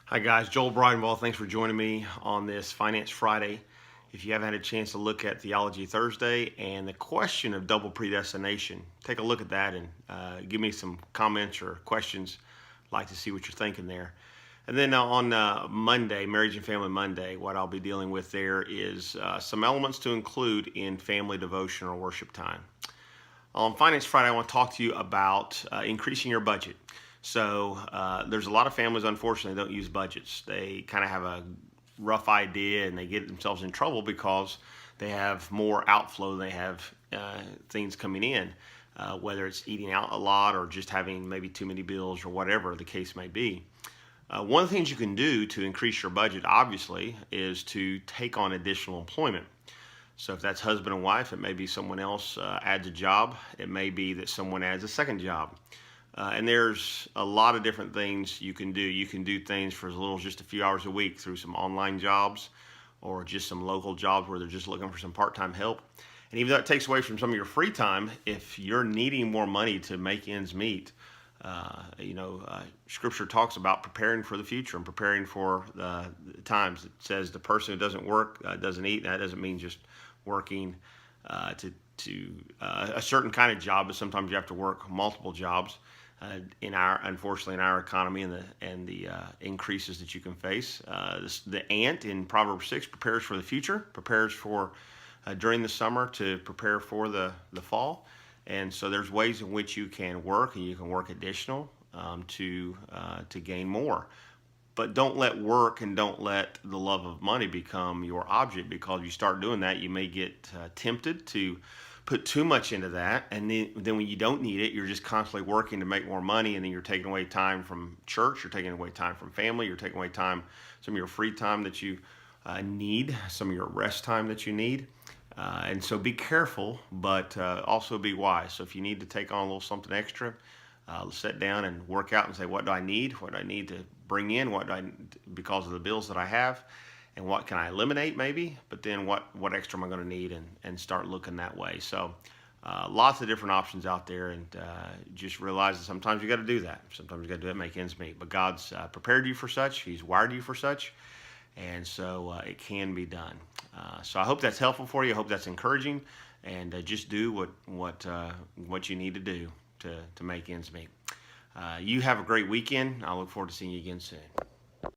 Hi guys, Joel Bridenbaugh. Thanks for joining me on this Finance Friday. If you haven't had a chance to look at Theology Thursday and the question of double predestination, take a look at that and give me some comments or questions. I'd like to see what you're thinking there. And then on Monday, Marriage and Family Monday, what I'll be dealing with there is some elements to include in family devotion or worship time. On Finance Friday, I want to talk to you about increasing your budget. So there's a lot of families, unfortunately, don't use budgets. They kind of have a rough idea and they get themselves in trouble because they have more outflow than they have things coming in, whether it's eating out a lot or just having maybe too many bills or whatever the case may be. One of the things you can do to increase your budget, obviously, is to take on additional employment. So if that's husband and wife, it may be someone else adds a job. It may be that someone adds a second job. And there's a lot of different things you can do. You can do things for as little as just a few hours a week through some online jobs or just some local jobs where they're just looking for some part-time help. And even though it takes away from some of your free time, if you're needing more money to make ends meet, Scripture talks about preparing for the future and preparing for the times. It says the person who doesn't work doesn't eat. That doesn't mean just working to a certain kind of job, but sometimes you have to work multiple jobs. Unfortunately, in our economy and the increases that you can face, the ant in Proverbs 6 prepares for the future, prepares for during the summer to prepare for the fall. And so there's ways in which you can work, and you can work additional to gain more. But don't let work and don't let the love of money become your object, because you start doing that, you may get tempted to put too much into that, and then when you don't need it, you're just constantly working to make more money, and then you're taking away time from church, you're taking away time from family, you're taking away time, some of your free time that you need, some of your rest time that you need. And so be careful, but also be wise. So if you need to take on a little something extra, sit down and work out and say, what do I need? What do I need to bring in? What do I, because of the bills that I have? And what can I eliminate maybe? But then what extra am I going to need? And start looking that way. So lots of different options out there, and just realize that sometimes you got to do that. Sometimes you got to do it, make ends meet. But God's prepared you for such. He's wired you for such. And so it can be done. So I hope that's helpful for you. I hope that's encouraging. And just do what you need to do to make ends meet. You have a great weekend. I look forward to seeing you again soon.